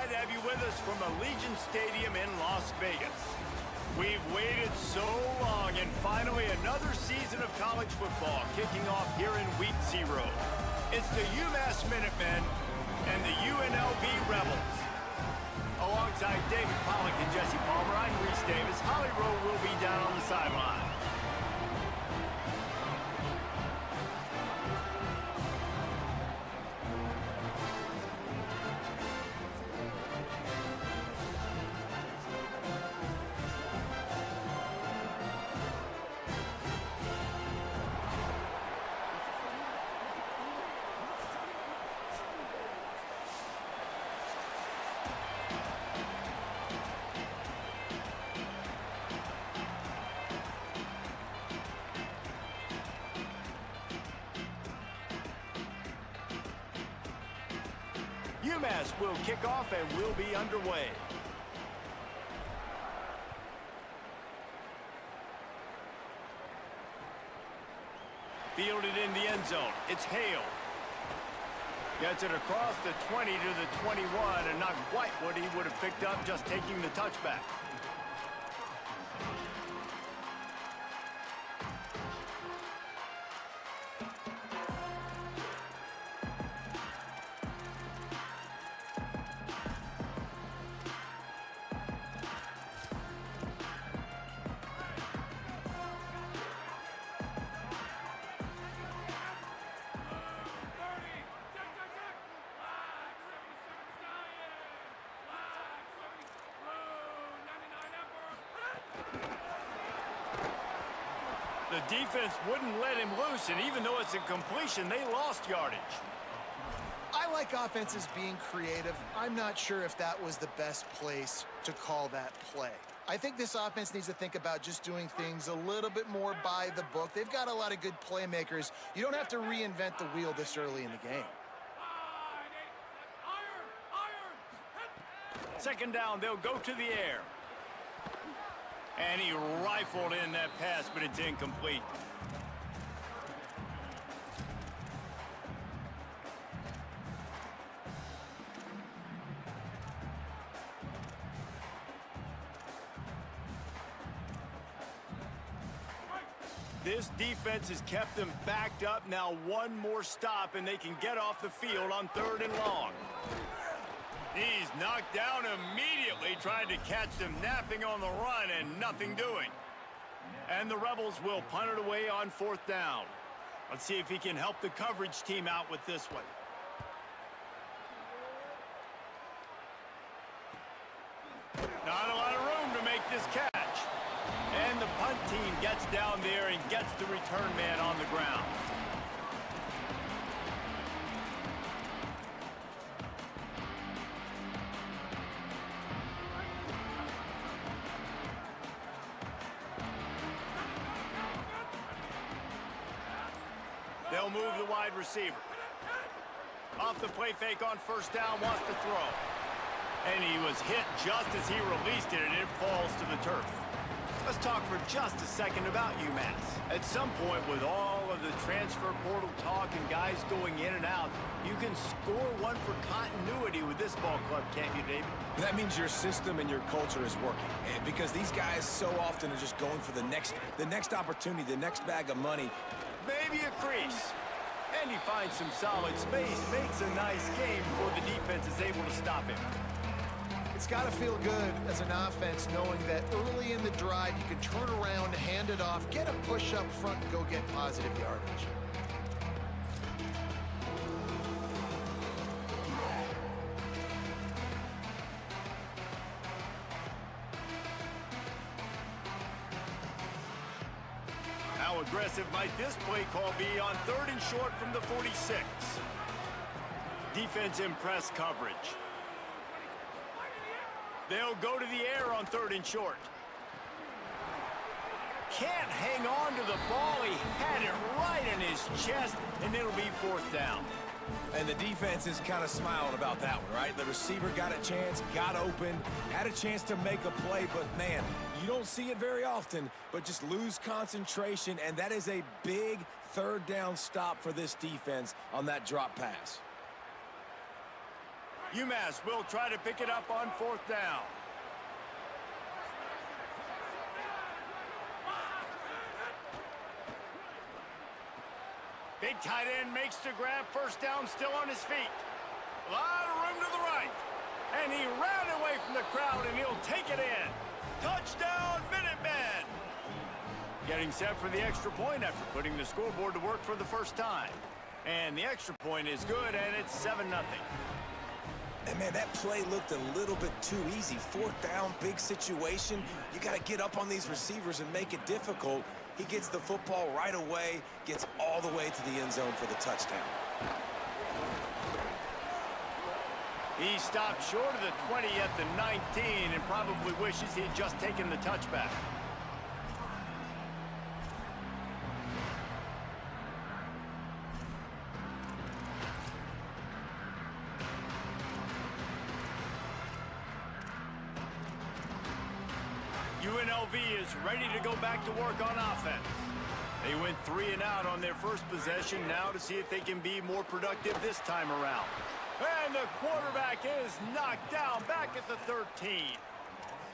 glad to have you with us from Allegiant Stadium in Las Vegas. We've waited so long, and finally another season of college football kicking off here in Week 0. It's the UMass Minutemen and the UNLV Rebels. Alongside David Pollack and Jesse Palmer, I'm Reese Davis. Holly Rowe will be down on the sideline. UMass will kick off and will be underway. Fielded in the end zone. It's Hale. Gets it across the 20 to the 21, and not quite what he would have picked up just taking the touchback. The defense wouldn't let him loose, and even though it's a completion, they lost yardage. I like offenses being creative. I'm not sure if that was the best place to call that play. I think this offense needs to think about just doing things a little bit more by the book. They've got a lot of good playmakers. You don't have to reinvent the wheel this early in the game. Second down, they'll go to the air. And he rifled in that pass, but it's incomplete. This defense has kept them backed up. Now one more stop, and they can get off the field on 3rd and long. He's knocked down immediately, trying to catch them napping on the run and nothing doing. And the Rebels will punt it away on 4th down. Let's see if he can help the coverage team out with this one. Not a lot of room to make this catch. And the punt team gets down there and gets the return man on the ground. They'll move the wide receiver. Off the play fake on 1st down, wants to throw. And he was hit just as he released it, and it falls to the turf. Let's talk for just a second about UMass. At some point, with all of the transfer portal talk and guys going in and out, you can score one for continuity with this ball club, can't you, David? That means your system and your culture is working. And because these guys so often are just going for the next opportunity, the next bag of money. Maybe a crease. And he finds some solid space, makes a nice game before the defense is able to stop him. It's got to feel good as an offense knowing that early in the drive you can turn around, hand it off, get a push up front, and go get positive yardage. How aggressive might this play call be on 3rd and short from the 46? Defense in press coverage. They'll go to the air on 3rd and short. Can't hang on to the ball. He had it right in his chest, and it'll be 4th down. And the defense is kind of smiling about that one, right? The receiver got a chance, got open, had a chance to make a play, but man, you don't see it very often, but just lose concentration, and that is a big 3rd down stop for this defense on that drop pass. UMass will try to pick it up on 4th down. Big tight end makes the grab. 1st down, still on his feet. A lot of room to the right. And he ran away from the crowd, and he'll take it in. Touchdown, Minutemen! Getting set for the extra point after putting the scoreboard to work for the first time. And the extra point is good, and it's 7-0. And man, that play looked a little bit too easy. 4th down, big situation. You got to get up on these receivers and make it difficult. He gets the football right away, gets all the way to the end zone for the touchdown. He stopped short of the 20 at the 19 and probably wishes he had just taken the touchback. UNLV is ready to go back to work on offense. They went 3 and out on their first possession, now to see if they can be more productive this time around. And the quarterback is knocked down back at the 13.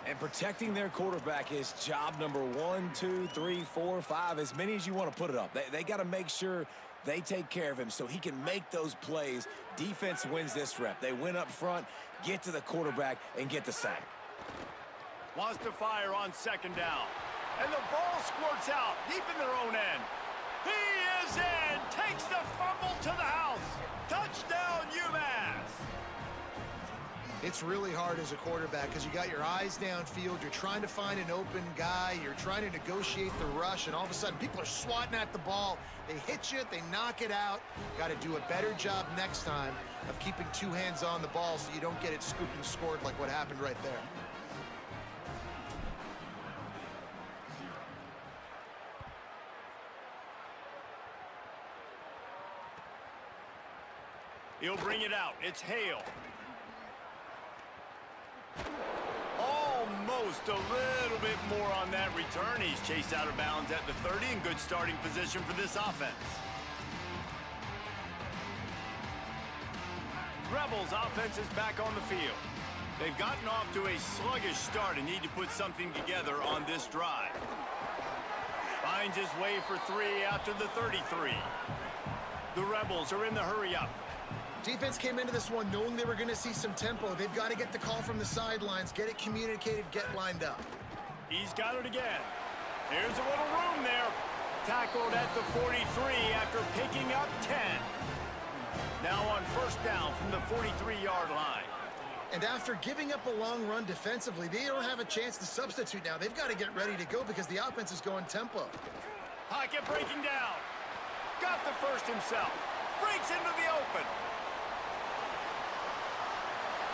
And protecting their quarterback is job number 1, 2, 3, 4, 5, as many as you want to put it up. They got to make sure they take care of him so he can make those plays. Defense wins this rep. They win up front, get to the quarterback, and get the sack. Wants to fire on 2nd down. And the ball squirts out deep in their own end. He is in! Takes the fumble to the house. Touchdown, UMass! It's really hard as a quarterback because you got your eyes downfield, you're trying to find an open guy, you're trying to negotiate the rush, and all of a sudden people are swatting at the ball. They hit you, they knock it out. Got to do a better job next time of keeping 2 hands on the ball so you don't get it scooped and scored like what happened right there. He'll bring it out. It's Hale. Almost a little bit more on that return. He's chased out of bounds at the 30 in good starting position for this offense. Rebels offense is back on the field. They've gotten off to a sluggish start and need to put something together on this drive. Finds his way for 3 out to the 33. The Rebels are in the hurry-up. Defense came into this one knowing they were going to see some tempo. They've got to get the call from the sidelines, get it communicated, get lined up. He's got it again. Here's a little room there. Tackled at the 43 after picking up 10. Now on 1st down from the 43-yard line. And after giving up a long run defensively, they don't have a chance to substitute now. They've got to get ready to go because the offense is going tempo. Pocket breaking down. Got the first himself. Breaks into the open.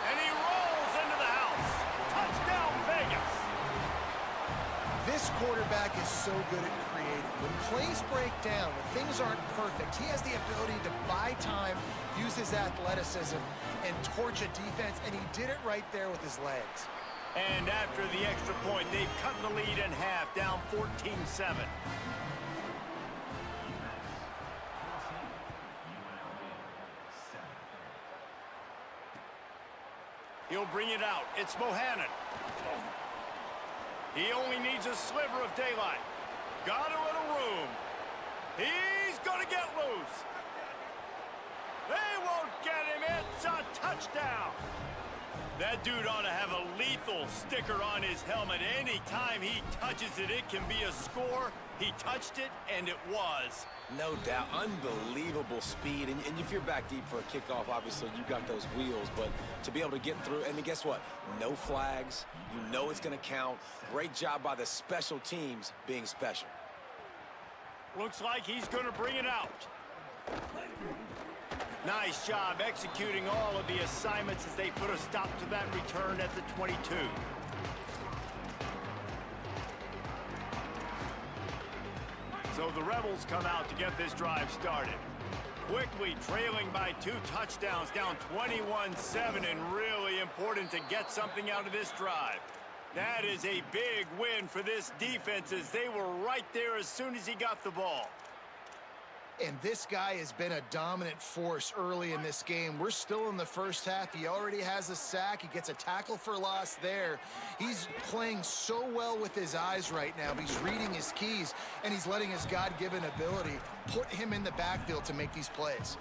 And he rolls into the house. Touchdown, Vegas. This quarterback is so good at creating. When plays break down, when things aren't perfect, he has the ability to buy time, use his athleticism, and torch a defense, and he did it right there with his legs. And after the extra point, they've cut the lead in half, down 14-7. He'll bring it out. It's Bohannon. He only needs a sliver of daylight. Got a little room. He's going to get loose. They won't get him. It's a touchdown. That dude ought to have a lethal sticker on his helmet. Anytime he touches it, it can be a score. He touched it, and it was. No doubt. Unbelievable speed. And if you're back deep for a kickoff, obviously you got those wheels. But to be able to get through, and then guess what? No flags. You know it's going to count. Great job by the special teams being special. Looks like he's going to bring it out. Nice job executing all of the assignments as they put a stop to that return at the 22. So the Rebels come out to get this drive started. Quickly trailing by 2 touchdowns, down 21-7, and really important to get something out of this drive. That is a big win for this defense as they were right there as soon as he got the ball. And this guy has been a dominant force early in this game. We're still in the first half. He already has a sack. He gets a tackle for loss there. He's playing so well with his eyes right now. He's reading his keys, and he's letting his God-given ability put him in the backfield to make these plays.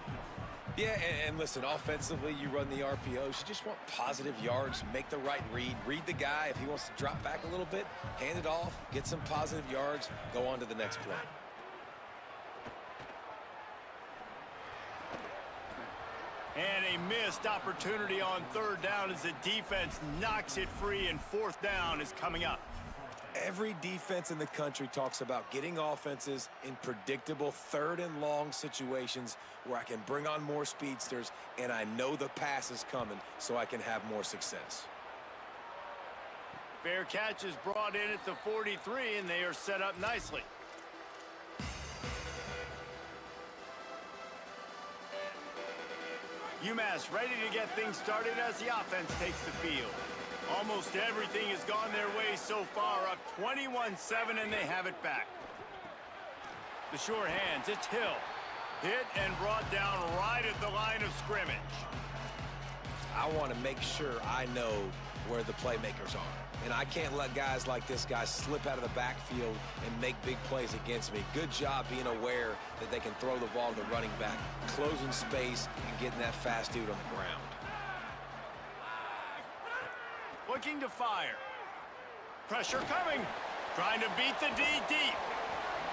Yeah, and listen, offensively, you run the RPOs. You just want positive yards, make the right read the guy. If he wants to drop back a little bit, hand it off, get some positive yards, go on to the next play. And a missed opportunity on third down as the defense knocks it free, and fourth down is coming up. Every defense in the country talks about getting offenses in predictable third and long situations where I can bring on more speedsters and I know the pass is coming so I can have more success. Fair catch is brought in at the 43, and they are set up nicely. UMass ready to get things started as the offense takes the field. Almost everything has gone their way so far, up 21-7, and they have it back. The sure hands, it's Hill. Hit and brought down right at the line of scrimmage. I want to make sure I know where the playmakers are. And I can't let guys like this guy slip out of the backfield and make big plays against me. Good job being aware that they can throw the ball to running back, closing space, and getting that fast dude on the ground. Looking to fire. Pressure coming. Trying to beat the D deep.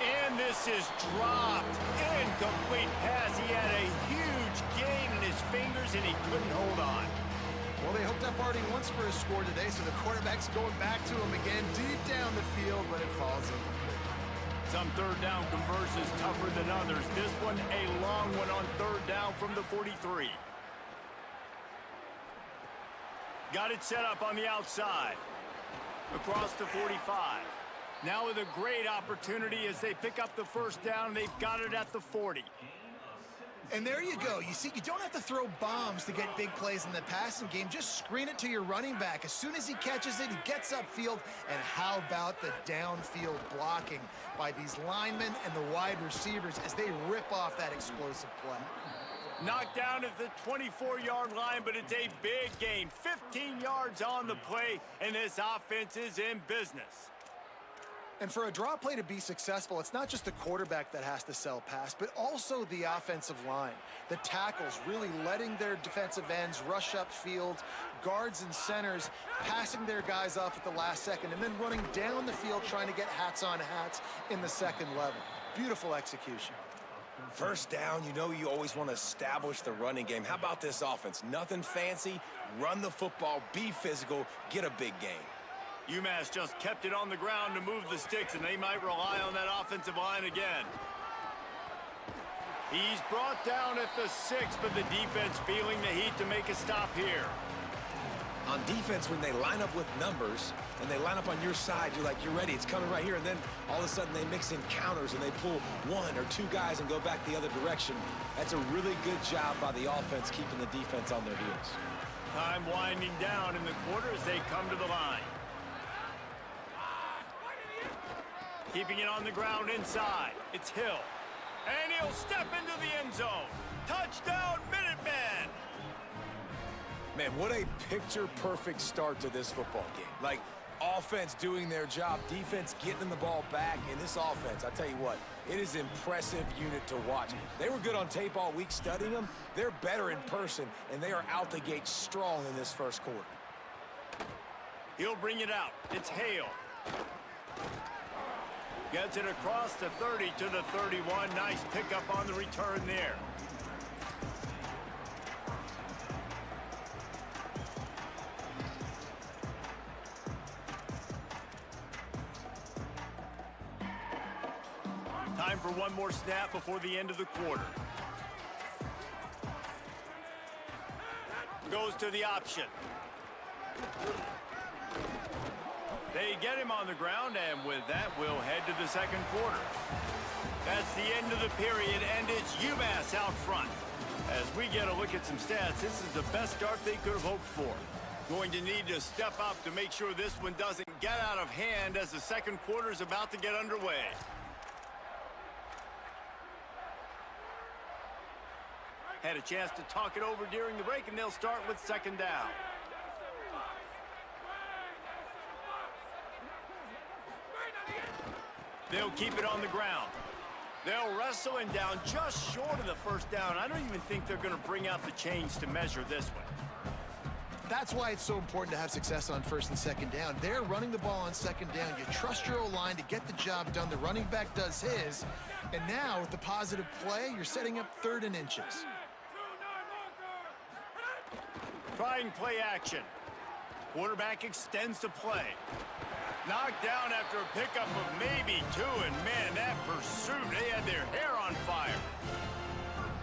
And this is dropped. Incomplete pass. He had a huge gain in his fingers, and he couldn't hold on. Well, they hooked up already once for a score today, so the quarterback's going back to him again deep down the field, but it falls incomplete. Some third down conversions tougher than others. This one a long one on third down from the 43. Got it set up on the outside. Across the 45. Now with a great opportunity as they pick up the first down. They've got it at the 40. And there you go. You see, you don't have to throw bombs to get big plays in the passing game. Just screen it to your running back. As soon as he catches it, he gets upfield. And how about the downfield blocking by these linemen and the wide receivers as they rip off that explosive play? Knocked down at the 24-yard line, but it's a big gain. 15 yards on the play, and this offense is in business. And for a draw play to be successful, it's not just the quarterback that has to sell pass, but also the offensive line. The tackles really letting their defensive ends rush upfield, guards and centers passing their guys off at the last second, and then running down the field trying to get hats on hats in the second level. Beautiful execution. First down, you know you always want to establish the running game. How about this offense? Nothing fancy. Run the football, be physical, get a big gain. UMass just kept it on the ground to move the sticks, and they might rely on that offensive line again. He's brought down at the 6, but the defense feeling the heat to make a stop here. On defense, when they line up with numbers and they line up on your side, you're like, you're ready, it's coming right here. And then all of a sudden they mix in counters and they pull one or two guys and go back the other direction. That's a really good job by the offense keeping the defense on their heels. Time winding down in the quarter as they come to the line. Keeping it on the ground inside. It's Hill. And he'll step into the end zone. Touchdown, Minutemen! Man, what a picture-perfect start to this football game. Like, offense doing their job, defense getting the ball back, and this offense, I tell you what, it is an impressive unit to watch. They were good on tape all week studying them. They're better in person, and they are out the gate strong in this first quarter. He'll bring it out. It's Hale. Gets it across the 30 to the 31. Nice pickup on the return there. Time for one more snap before the end of the quarter. Goes to the option. They get him on the ground, and with that, we'll head to the second quarter. That's the end of the period, and it's UMass out front. As we get a look at some stats, this is the best start they could have hoped for. Going to need to step up to make sure this one doesn't get out of hand as the second quarter is about to get underway. Had a chance to talk it over during the break, and they'll start with second down. They'll keep it on the ground. They'll wrestle him down just short of the first down. I don't even think they're going to bring out the chains to measure this one. That's why it's so important to have success on first and second down. They're running the ball on second down. You trust your O-line to get the job done. The running back does his. And now, with the positive play, you're setting up third and inches. Trying play action. Quarterback extends the play. Knocked down after a pickup of maybe two, and man, that pursuit, they had their hair on fire.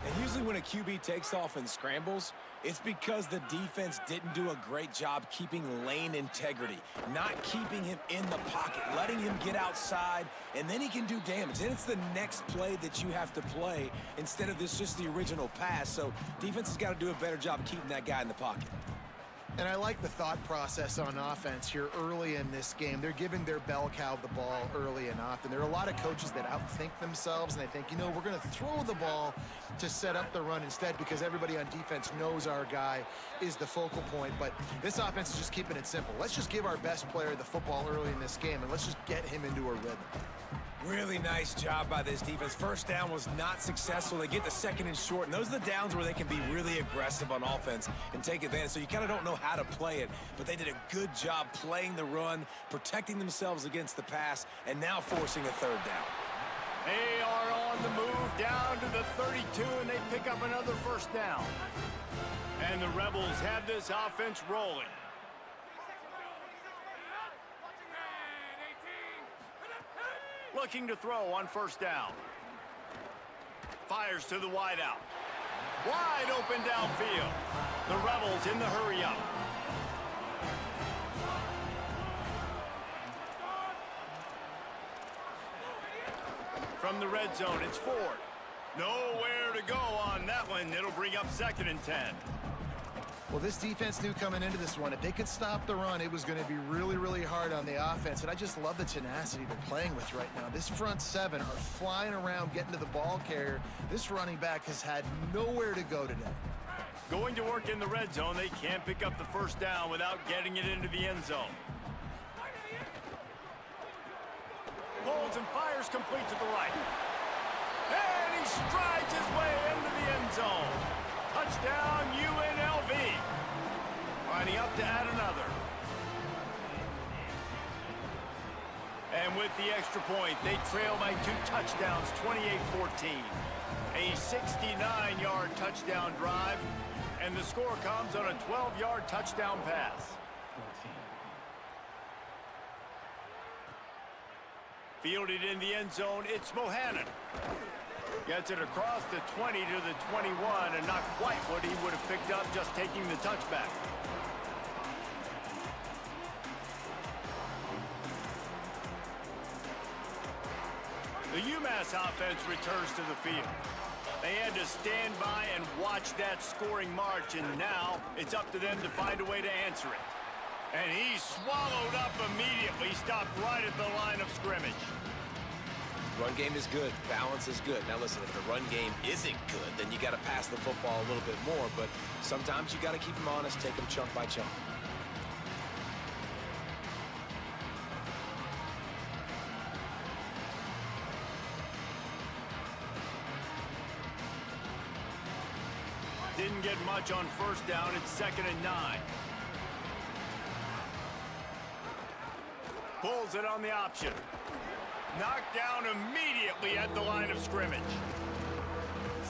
And usually when a QB takes off and scrambles, it's because the defense didn't do a great job keeping lane integrity, not keeping him in the pocket, letting him get outside, and then he can do damage. And it's the next play that you have to play instead of just the original pass. So defense has got to do a better job of keeping that guy in the pocket. And I like the thought process on offense here early in this game. They're giving their bell cow the ball early and often. There are a lot of coaches that outthink themselves, and they think, you know, we're going to throw the ball to set up the run instead because everybody on defense knows our guy is the focal point. But this offense is just keeping it simple. Let's just give our best player the football early in this game, and let's just get him into a rhythm. Really nice job by this defense. First down was not successful. They get the second and short, and those are the downs where they can be really aggressive on offense and take advantage. So you kind of don't know how to play it, but they did a good job playing the run, protecting themselves against the pass, and now forcing a third down. They are on the move down to the 32, and they pick up another first down. And the Rebels have this offense rolling. Looking to throw on first down. Fires to the wideout. Wide open downfield. The Rebels in the hurry up. From the red zone, it's Ford. Nowhere to go on that one. It'll bring up second and 10. Well, this defense knew coming into this one, if they could stop the run, it was going to be really, really hard on the offense. And I just love the tenacity they're playing with right now. This front seven are flying around, getting to the ball carrier. This running back has had nowhere to go today. Going to work in the red zone, they can't pick up the first down without getting it into the end zone. Holds and fires complete to the right. And he strides his way into the end zone. Touchdown, UNLV. Lining up to add another. And with the extra point, they trail by 2 touchdowns, 28-14. A 69-yard touchdown drive, and the score comes on a 12-yard touchdown pass. Fielded in the end zone, it's Bohannon. Gets it across the 20 to the 21, and not quite what he would have picked up just taking the touchback. The UMass offense returns to the field. They had to stand by and watch that scoring march, and now it's up to them to find a way to answer it. And he swallowed up immediately, stopped right at the line of scrimmage. Run game is good. Balance is good. Now listen, if the run game isn't good, then you got to pass the football a little bit more. But sometimes you got to keep them honest, take them chunk by chunk. Didn't get much on first down. It's second and 9. Pulls it on the option. Knocked down immediately at the line of scrimmage.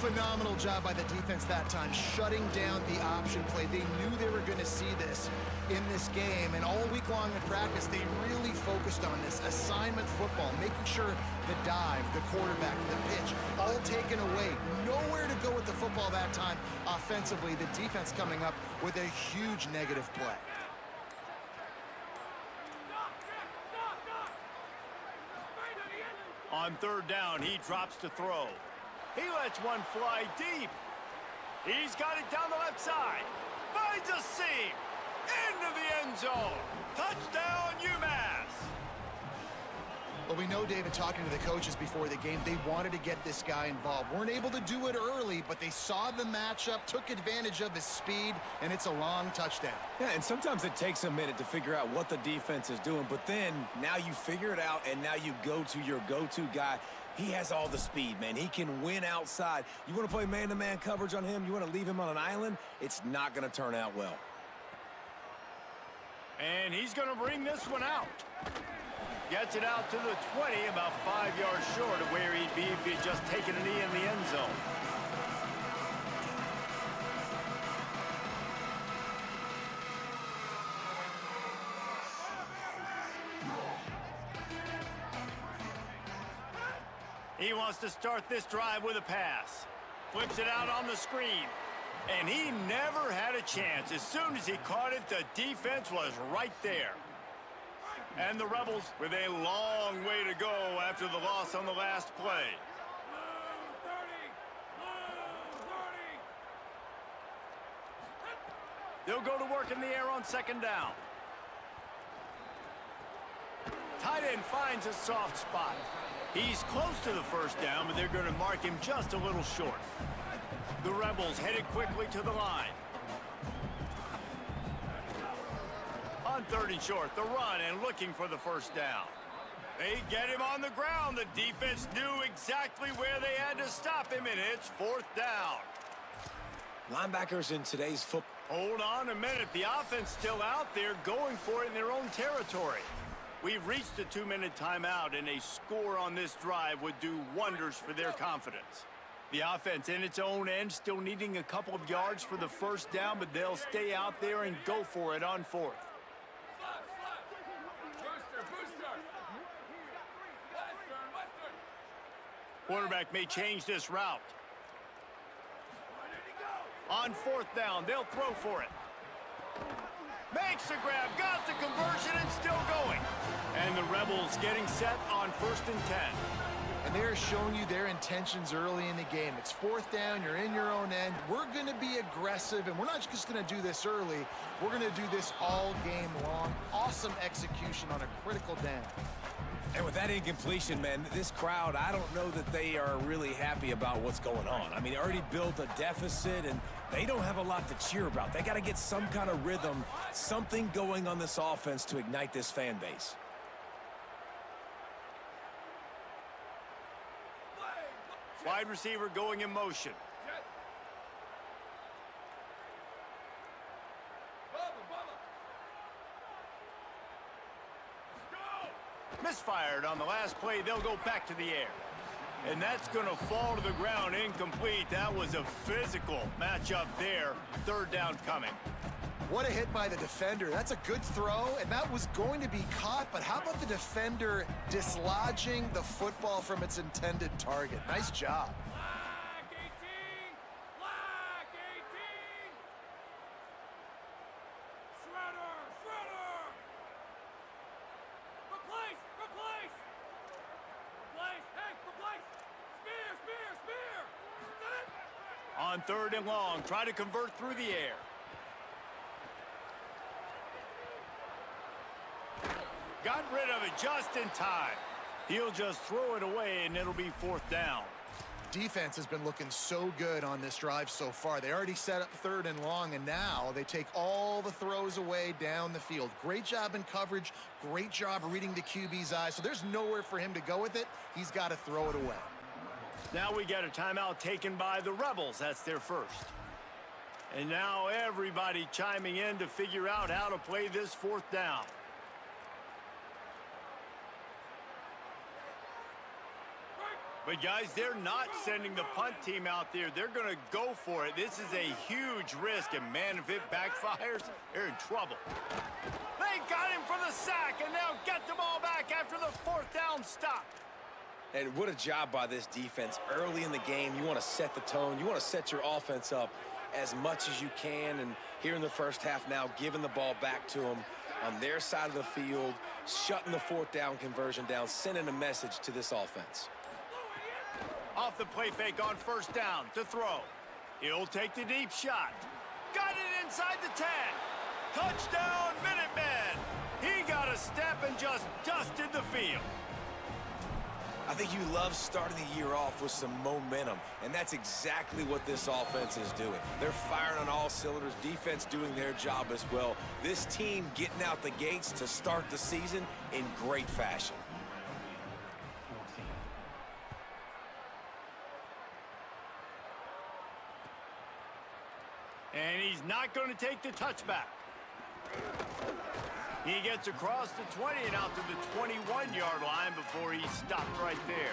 Phenomenal job by the defense that time, shutting down the option play. They knew they were going to see this in this game, and all week long in practice, they really focused on this assignment football, making sure the dive, the quarterback, the pitch, all taken away. Nowhere to go with the football that time offensively. The defense coming up with a huge negative play. On third down, he drops to throw. He lets one fly deep. He's got it down the left side. Finds a seam. Into the end zone. Touchdown, UMass. Well, we know, David, talking to the coaches before the game, they wanted to get this guy involved. Weren't able to do it early, but they saw the matchup, took advantage of his speed, and it's a long touchdown. Yeah, and sometimes it takes a minute to figure out what the defense is doing, but then now you figure it out, and now you go to your go-to guy. He has all the speed, man. He can win outside. You want to play man-to-man coverage on him? You want to leave him on an island? It's not going to turn out well. And he's going to bring this one out. Gets it out to the 20, about 5 yards short of where he'd be if he'd just taken a knee in the end zone. He wants to start this drive with a pass. Flips it out on the screen. And he never had a chance. As soon as he caught it, the defense was right there. And the Rebels with a long way to go after the loss on the last play. They'll go to work in the air on second down. Tight end finds a soft spot. He's close to the first down, but they're going to mark him just a little short. The Rebels headed quickly to the line. On third and short, the run and looking for the first down. They get him on the ground. The defense knew exactly where they had to stop him, and it's fourth down. Linebackers in today's football. Hold on a minute. The offense still out there going for it in their own territory. We've reached a 2-minute timeout, and a score on this drive would do wonders for their confidence. The offense in its own end still needing a couple of yards for the first down, but they'll stay out there and go for it on fourth. Quarterback may change this route. On fourth down, they'll throw for it. Makes the grab, got the conversion, and still going. And the Rebels getting set on 1st and 10. And they're showing you their intentions early in the game. It's fourth down, you're in your own end. We're going to be aggressive, and we're not just going to do this early. We're going to do this all game long. Awesome execution on a critical down. And with that incompletion, man, this crowd, I don't know that they are really happy about what's going on. I mean, they already built a deficit, and they don't have a lot to cheer about. They got to get some kind of rhythm, something going on this offense to ignite this fan base. Wide receiver going in motion. Misfired on the last play. They'll go back to the air. And that's going to fall to the ground incomplete. That was a physical matchup there. Third down coming. What a hit by the defender. That's a good throw, and that was going to be caught, but how about the defender dislodging the football from its intended target? Nice job. Flag 18! Flag 18! Shredder! Shredder! Replace! Replace! Replace! Hey, replace! Spear! Spear! Spear! Set it! On third and long, try to convert through the air. Got rid of it just in time. He'll just throw it away, and it'll be fourth down. Defense has been looking so good on this drive so far. They already set up third and long, and now they take all the throws away down the field. Great job in coverage. Great job reading the QB's eyes. So there's nowhere for him to go with it. He's got to throw it away. Now we get a timeout taken by the Rebels. That's their first. And now everybody chiming in to figure out how to play this fourth down. But, guys, they're not sending the punt team out there. They're going to go for it. This is a huge risk, and, man, if it backfires, they're in trouble. They got him for the sack, and they'll get the ball back after the fourth down stop. And what a job by this defense. Early in the game, you want to set the tone. You want to set your offense up as much as you can. And here in the first half now, giving the ball back to them on their side of the field, shutting the fourth down conversion down, sending a message to this offense. Off the play fake on first down to throw. He'll take the deep shot. Got it inside the 10. Touchdown, Minutemen. He got a step and just dusted the field. I think you love starting the year off with some momentum, and that's exactly what this offense is doing. They're firing on all cylinders, defense doing their job as well. This team getting out the gates to start the season in great fashion. And he's not going to take the touchback. He gets across the 20 and out to the 21-yard line before he stopped right there.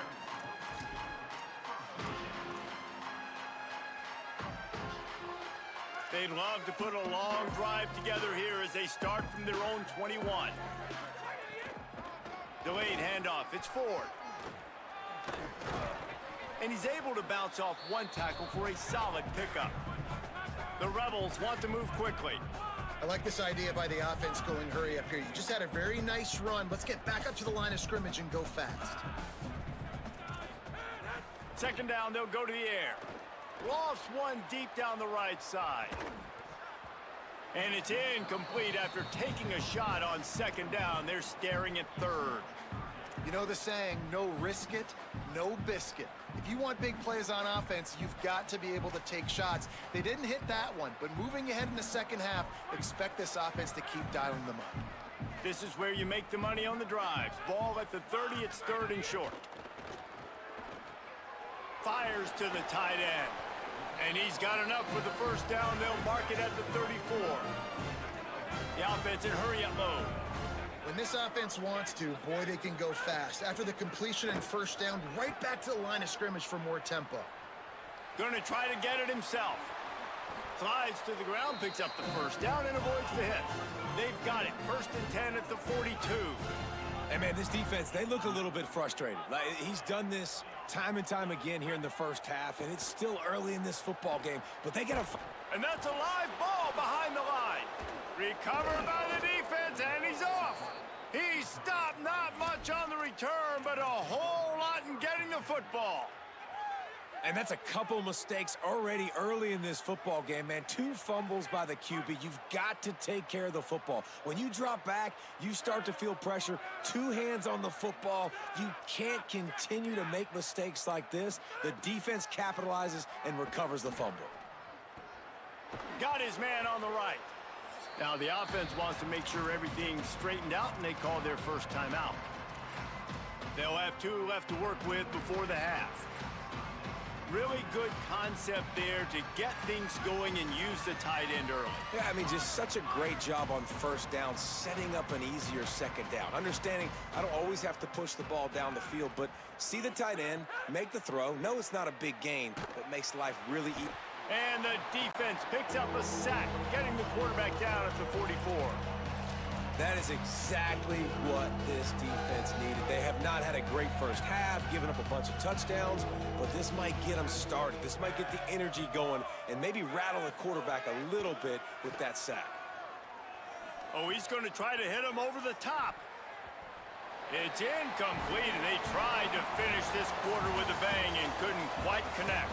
They'd love to put a long drive together here as they start from their own 21. Delayed handoff. It's Ford. And he's able to bounce off one tackle for a solid pickup. The Rebels want to move quickly. I like this idea by the offense going hurry up here. You just had a very nice run. Let's get back up to the line of scrimmage and go fast. Second down, they'll go to the air. Lofts one deep down the right side. And it's incomplete after taking a shot on second down. They're staring at third. You know the saying, no risk it, no biscuit. If you want big plays on offense, you've got to be able to take shots. They didn't hit that one, but moving ahead in the second half, expect this offense to keep dialing them up. This is where you make the money on the drives. Ball at the 30, it's third and short. Fires to the tight end. And he's got enough for the first down. They'll mark it at the 34. The offense in hurry-up mode. When this offense wants to, boy, they can go fast. After the completion and first down, right back to the line of scrimmage for more tempo. Going to try to get it himself. Slides to the ground, picks up the first down, and avoids the hit. They've got it. First and 10 at the 42. Hey, man, this defense, they look a little bit frustrated. Like, he's done this time and time again here in the first half, and it's still early in this football game, but they got to... And that's a live ball behind the line. Recovered by the defense, and he's off. He stopped not much on the return, but a whole lot in getting the football. And that's a couple mistakes already early in this football game, man. 2 fumbles by the QB. You've got to take care of the football. When you drop back, you start to feel pressure. 2 hands on the football. You can't continue to make mistakes like this. The defense capitalizes and recovers the fumble. Got his man on the right. Now the offense wants to make sure everything's straightened out, and they call their first timeout. They'll have 2 left to work with before the half. Really good concept there to get things going and use the tight end early. Yeah, I mean, just such a great job on first down, setting up an easier second down. Understanding I don't always have to push the ball down the field, but see the tight end, make the throw. No, it's not a big gain, but makes life really easy. And the defense picks up a sack, getting the quarterback down at the 44. That is exactly what this defense needed. They have not had a great first half, given up a bunch of touchdowns, but this might get them started. This might get the energy going and maybe rattle the quarterback a little bit with that sack. Oh, he's going to try to hit him over the top. It's incomplete, and they tried to finish this quarter with a bang and couldn't quite connect.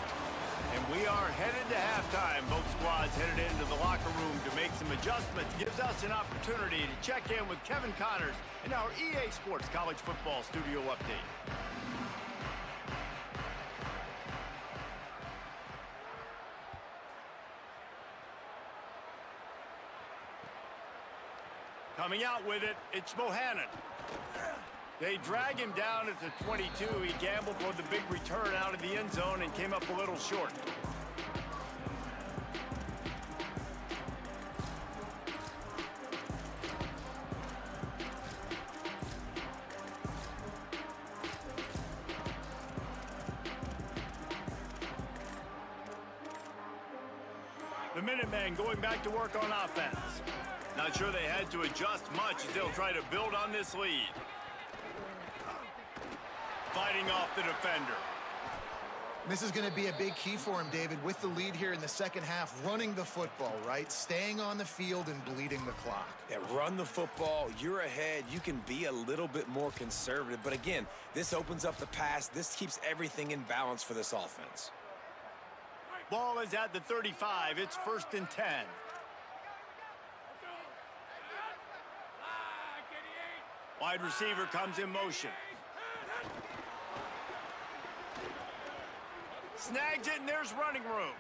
And we are headed to halftime. Both squads headed into the locker room to make some adjustments. Gives us an opportunity to check in with Kevin Connors in our EA Sports College Football Studio Update. Coming out with it, it's Bohannon. They drag him down at the 22. He gambled for the big return out of the end zone and came up a little short. The Minutemen going back to work on offense. Not sure they had to adjust much as they'll try to build on this lead. Fighting off the defender. This is going to be a big key for him, David, with the lead here in the second half, running the football, right? Staying on the field and bleeding the clock. Yeah, run the football. You're ahead. You can be a little bit more conservative. But again, this opens up the pass. This keeps everything in balance for this offense. Ball is at the 35. It's first and 10. Wide receiver comes in motion. Snags it, and there's running room.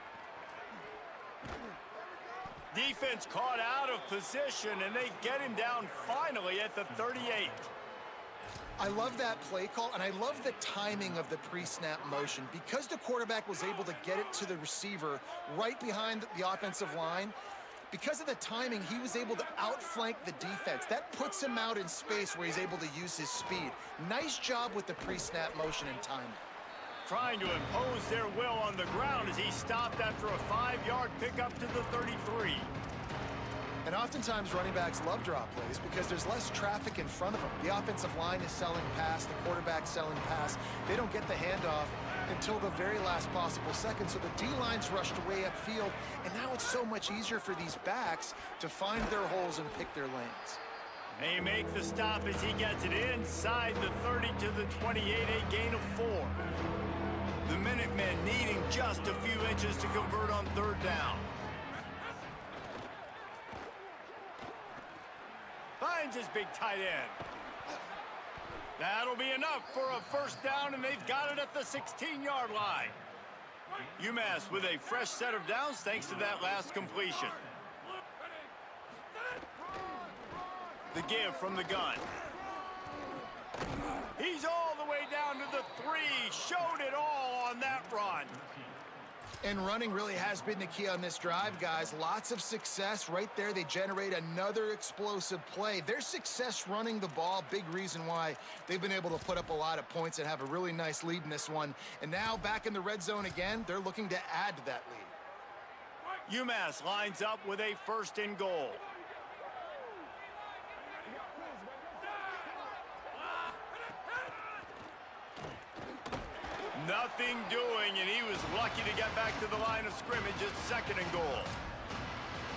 Defense caught out of position, and they get him down finally at the 38. I love that play call, and I love the timing of the pre-snap motion. Because the quarterback was able to get it to the receiver right behind the offensive line, because of the timing, he was able to outflank the defense. That puts him out in space where he's able to use his speed. Nice job with the pre-snap motion and timing. Trying to impose their will on the ground as he stopped after a 5-yard pickup to the 33. And oftentimes running backs love draw plays because there's less traffic in front of them. The offensive line is selling pass, the quarterback's selling pass. They don't get the handoff until the very last possible second, so the D-line's rushed away upfield, and now it's so much easier for these backs to find their holes and pick their lanes. They make the stop as he gets it inside the 30 to the 28, a gain of 4. The Minutemen needing just a few inches to convert on 3rd down. Finds his big tight end. That'll be enough for a 1st down, and they've got it at the 16-yard line. UMass with a fresh set of downs thanks to that last completion. The give from the gun. He's all the way down to the 3. Showed it all on that run. And running really has been the key on this drive, guys. Lots of success right there. They generate another explosive play. Their success running the ball, big reason why they've been able to put up a lot of points and have a really nice lead in this one. And now back in the red zone again, they're looking to add to that lead. UMass lines up with a 1st and goal. Nothing doing, and he was lucky to get back to the line of scrimmage at 2nd and goal.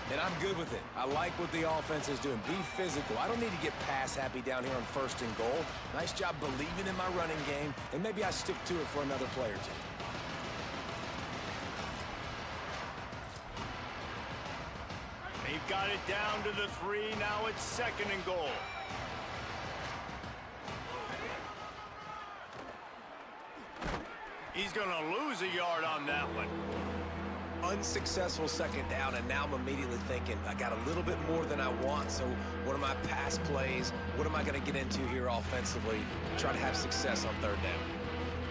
And I'm good with it. I like what the offense is doing. Be physical. I don't need to get pass happy down here on 1st and goal. Nice job believing in my running game, and maybe I stick to it for another play or two. They've got it down to the 3. Now it's 2nd and goal. He's going to lose a yard on that one. Unsuccessful 2nd down, and now I'm immediately thinking, I got a little bit more than I want, so what are my pass plays? What am I going to get into here offensively? Try to have success on 3rd down.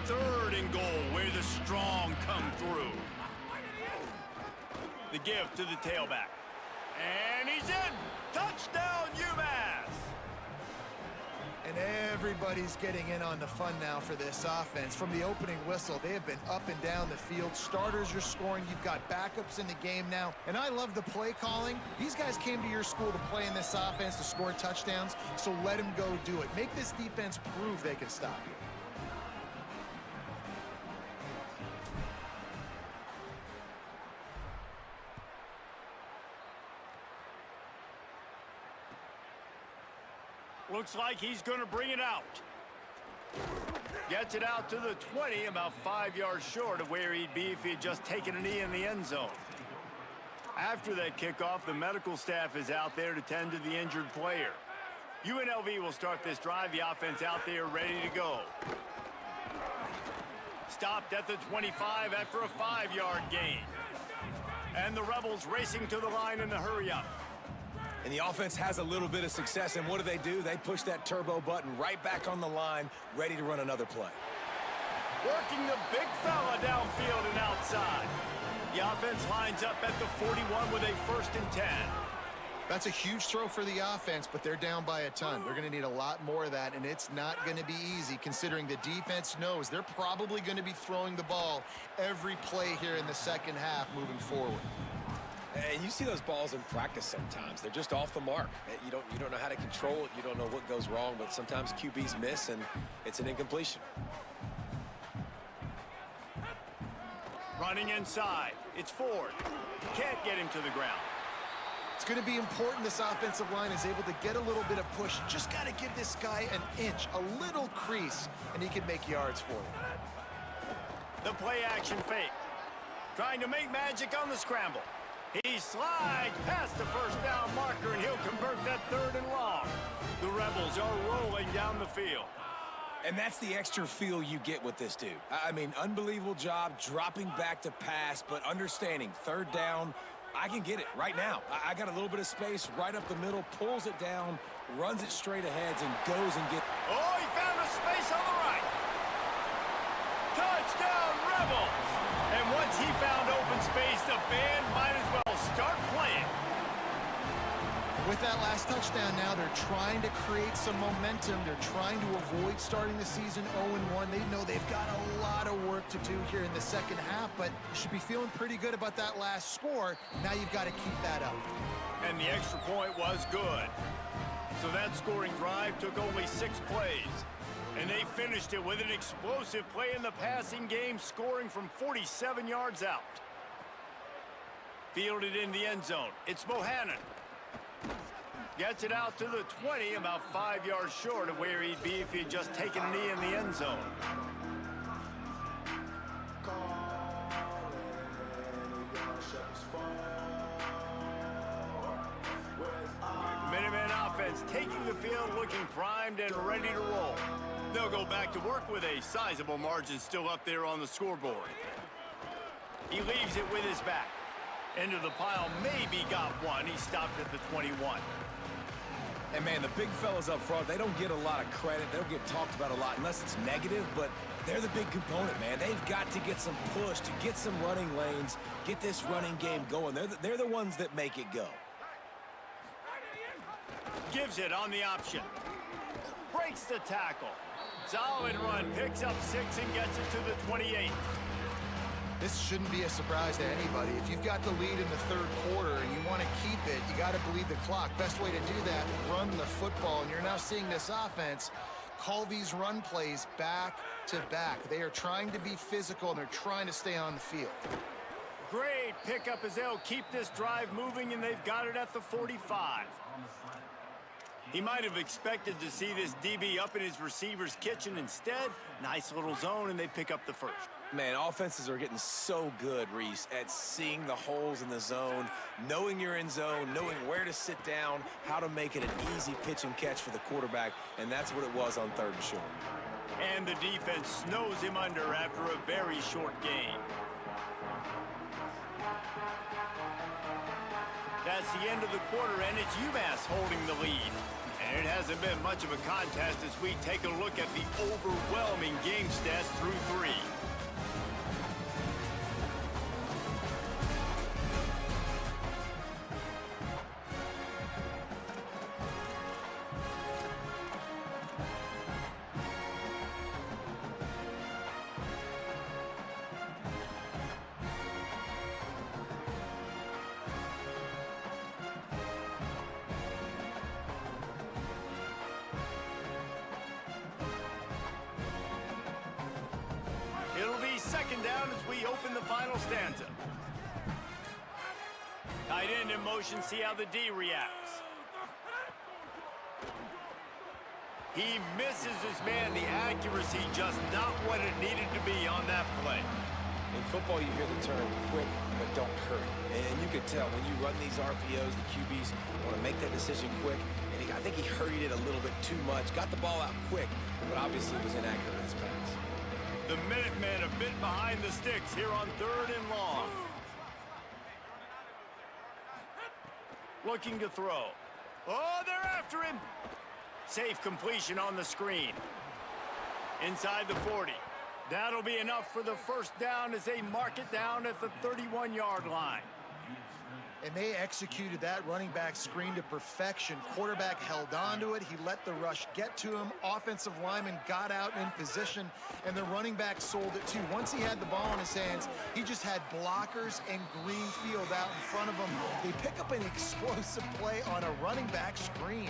3rd and goal, where the strong come through. The give to the tailback. And he's in! Touchdown, UMass! And everybody's getting in on the fun now for this offense. From the opening whistle, they have been up and down the field. Starters are scoring. You've got backups in the game now. And I love the play calling. These guys came to your school to play in this offense to score touchdowns, so let them go do it. Make this defense prove they can stop you. Looks like he's going to bring it out. Gets it out to the 20, about 5 yards short of where he'd be if he'd just taken a knee in the end zone. After that kickoff, the medical staff is out there to tend to the injured player. UNLV will start this drive. The offense out there ready to go. Stopped at the 25 after a 5-yard gain. And the Rebels racing to the line in the hurry-up. And the offense has a little bit of success, and what do? They push that turbo button right back on the line, ready to run another play. Working the big fella downfield and outside. The offense lines up at the 41 with a 1st and 10. That's a huge throw for the offense, but they're down by a ton. They're going to need a lot more of that, and it's not going to be easy considering the defense knows they're probably going to be throwing the ball every play here in the 2nd half moving forward. And you see those balls in practice sometimes. They're just off the mark. You don't know how to control it. You don't know what goes wrong, but sometimes QBs miss, and it's an incompletion. Running inside. It's Ford. Can't get him to the ground. It's going to be important this offensive line is able to get a little bit of push. Just got to give this guy an inch, a little crease, and he can make yards for you. The play action fake. Trying to make magic on the scramble. He slides past the 1st down marker, and he'll convert that 3rd and long. The Rebels are rolling down the field. And that's the extra feel you get with this dude. I mean, unbelievable job dropping back to pass, but understanding third down, I can get it right now. I got a little bit of space right up the middle, pulls it down, runs it straight ahead, and goes and gets. Oh, he found a space on the right. Touchdown, Rebels! And once he found open space, the band might as well start playing. With that last touchdown now, they're trying to create some momentum. They're trying to avoid starting the season 0-1. They know they've got a lot of work to do here in the second half, but you should be feeling pretty good about that last score. Now you've got to keep that up. And the extra point was good. So that scoring drive took only 6 plays. And they finished it with an explosive play in the passing game, scoring from 47 yards out. Fielded in the end zone. It's Bohannon. Gets it out to the 20, about 5 yards short of where he'd be if he'd just taken a knee in the end zone. Minutemen offense taking the field, looking primed and ready to roll. They'll go back to work with a sizable margin still up there on the scoreboard. He leaves it with his back. Into the pile, maybe got one. He stopped at the 21. And, man, the big fellas up front, they don't get a lot of credit. They don't get talked about a lot unless it's negative, but they're the big component, man. They've got to get some push, to get some running lanes, get this running game going. They're the ones that make it go. Gives it on the option. Breaks the tackle. Solid run, picks up 6 and gets it to the 28. This shouldn't be a surprise to anybody. If you've got the lead in the third quarter and you want to keep it, you got to bleed the clock. Best way to do that, run the football. And you're now seeing this offense call these run plays back to back. They are trying to be physical, and they're trying to stay on the field. Great pickup as they'll keep this drive moving, and they've got it at the 45. He might have expected to see this DB up in his receiver's kitchen. Instead, nice little zone, and they pick up the first. Man, offenses are getting so good, Reese, at seeing the holes in the zone, knowing you're in zone, knowing where to sit down, how to make it an easy pitch and catch for the quarterback, and that's what it was on 3rd and short. And the defense snows him under after a very short gain. That's the end of the quarter, and it's UMass holding the lead. And it hasn't been much of a contest as we take a look at the overwhelming game stats through 3. It'll be 2nd down as we open the final stanza. Tight end in motion, see how the D reacts. He misses his man. The accuracy just not what it needed to be on that play. In football, you hear the term quick, but don't hurry. And you can tell when you run these RPOs, the QBs want to make that decision quick. And I think he hurried it a little bit too much. Got the ball out quick, but obviously was inaccurate in his pass. The Minutemen a bit behind the sticks here on 3rd and long. Looking to throw. Oh, they're after him. Safe completion on the screen. Inside the 40. That'll be enough for the 1st down as they mark it down at the 31-yard line. And they executed that running back screen to perfection. Quarterback held on to it. He let the rush get to him. Offensive lineman got out in position, and the running back sold it too. Once he had the ball in his hands, he just had blockers and green field out in front of him. They pick up an explosive play on a running back screen.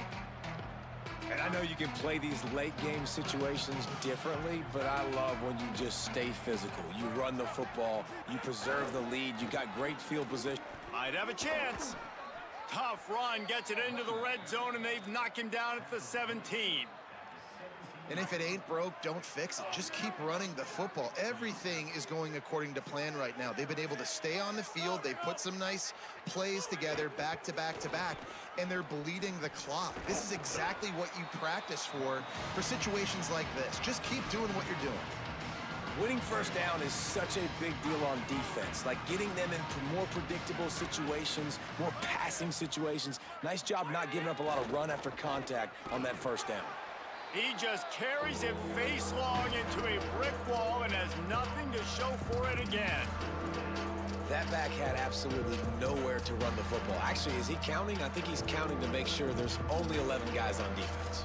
And I know you can play these late game situations differently, but I love when you just stay physical. You run the football, you preserve the lead, you got great field position. Might have a chance. Tough run, gets it into the red zone, and they've knocked him down at the 17. And if it ain't broke, don't fix it. Just keep running the football. Everything is going according to plan right now. They've been able to stay on the field. They've put some nice plays together back to back to back, and they're bleeding the clock. This is exactly what you practice for situations like this. Just keep doing what you're doing. Winning first down is such a big deal on defense, like getting them into more predictable situations, more passing situations. Nice job not giving up a lot of run after contact on that first down. He just carries it face long into a brick wall and has nothing to show for it again. That back had absolutely nowhere to run the football. Actually, is he counting? I think he's counting to make sure there's only 11 guys on defense.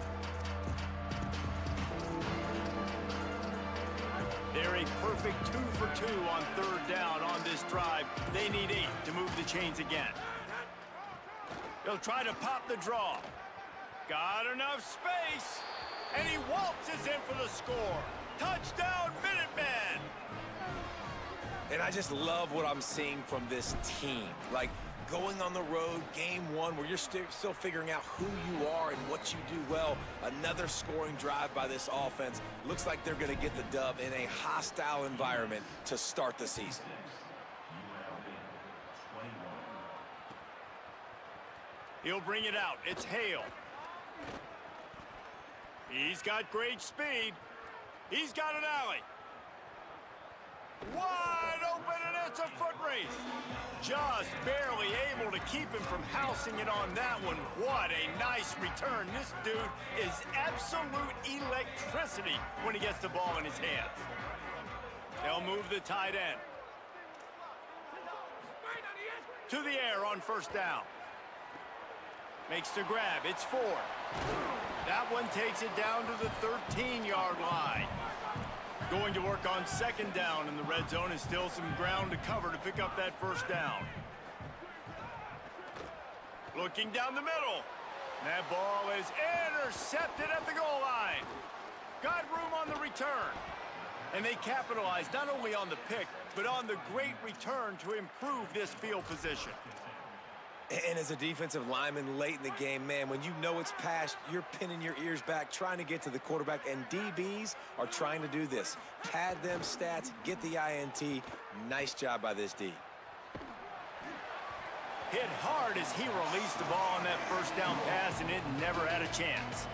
They're a perfect 2 for 2 on third down on this drive. They need 8 to move the chains again. They'll try to pop the draw. Got enough space. And he waltzes in for the score. Touchdown, Minutemen! And I just love what I'm seeing from this team. Like, going on the road, game one, where you're still figuring out who you are and what you do well. Another scoring drive by this offense. Looks like they're going to get the dub in a hostile environment to start the season. He'll bring it out. It's Hale. He's got great speed. He's got an alley. Wide open, and it's a foot race. Just barely able to keep him from housing it on that one. What a nice return. This dude is absolute electricity when he gets the ball in his hands. They'll move the tight end. To the air on first down. Makes the grab. It's 4. That one takes it down to the 13-yard line. Going to work on second down in the red zone, and still some ground to cover to pick up that first down. Looking down the middle. That ball is intercepted at the goal line. Got room on the return. And they capitalized not only on the pick, but on the great return to improve this field position. And as a defensive lineman late in the game, man, when you know it's past, you're pinning your ears back, trying to get to the quarterback, and DBs are trying to do this. Pad them stats, get the INT. Nice job by this D. Hit hard as he released the ball on that first down pass, and it never had a chance.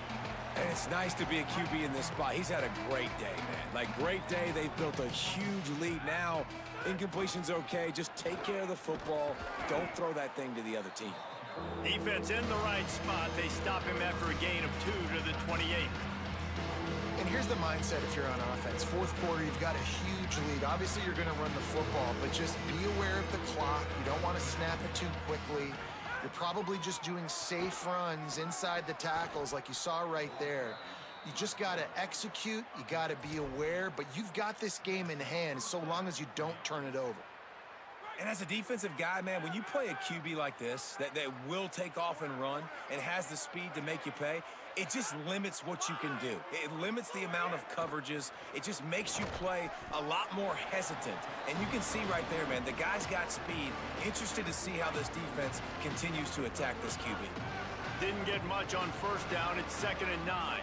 And it's nice to be a QB in this spot. He's had a great day, man. Like, great day. They've built a huge lead now. Incompletion's okay. Just take care of the football. Don't throw that thing to the other team. Defense in the right spot. They stop him after a gain of 2 to the 28. And here's the mindset if you're on offense. Fourth quarter, you've got a huge lead. Obviously, you're going to run the football, but just be aware of the clock. You don't want to snap it too quickly. You're probably just doing safe runs inside the tackles like you saw right there. You just got to execute. You got to be aware, but you've got this game in hand so long as you don't turn it over. And as a defensive guy, man, when you play a QB like this, that will take off and run and has the speed to make you pay, it just limits what you can do. It limits the amount of coverages. It just makes you play a lot more hesitant. And you can see right there, man, the guy's got speed. Interested to see how this defense continues to attack this QB. Didn't get much on first down. It's 2nd and 9.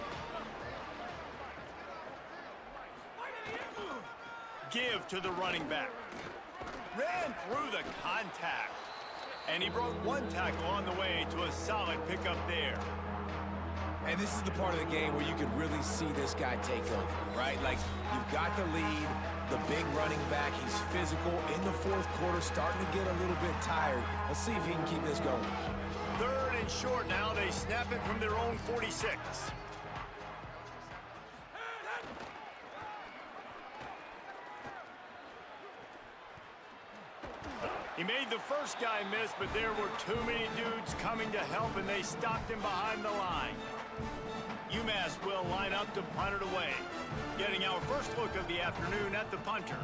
Give to the running back. Ran through the contact. And he broke one tackle on the way to a solid pickup there. And this is the part of the game where you could really see this guy take over, right? Like, you've got the lead, the big running back. He's physical in the fourth quarter, starting to get a little bit tired. Let's see if he can keep this going. 3rd and short now. They snap it from their own 46. He made the first guy miss, but there were too many dudes coming to help, and they stopped him behind the line. UMass will line up to punt it away. Getting our first look of the afternoon at the punter.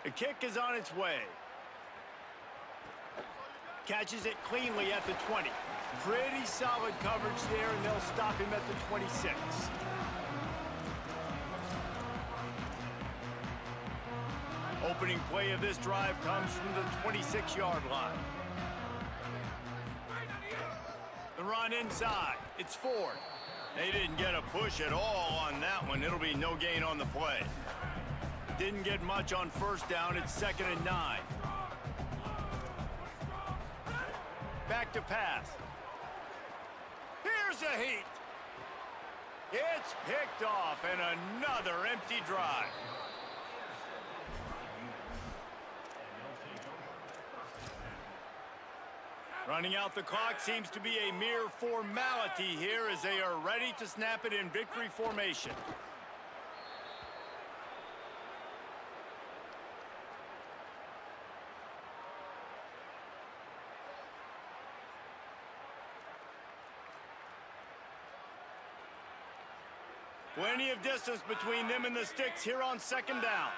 The kick is on its way. Catches it cleanly at the 20. Pretty solid coverage there, and they'll stop him at the 26. Opening play of this drive comes from the 26-yard line. The run inside. It's Ford. They didn't get a push at all on that one. It'll be no gain on the play. Didn't get much on first down. It's 2nd and 9. Back to pass. Here's a heat. It's picked off, and another empty drive. Running out the clock seems to be a mere formality here as they are ready to snap it in victory formation. Plenty of distance between them and the sticks here on 2nd down.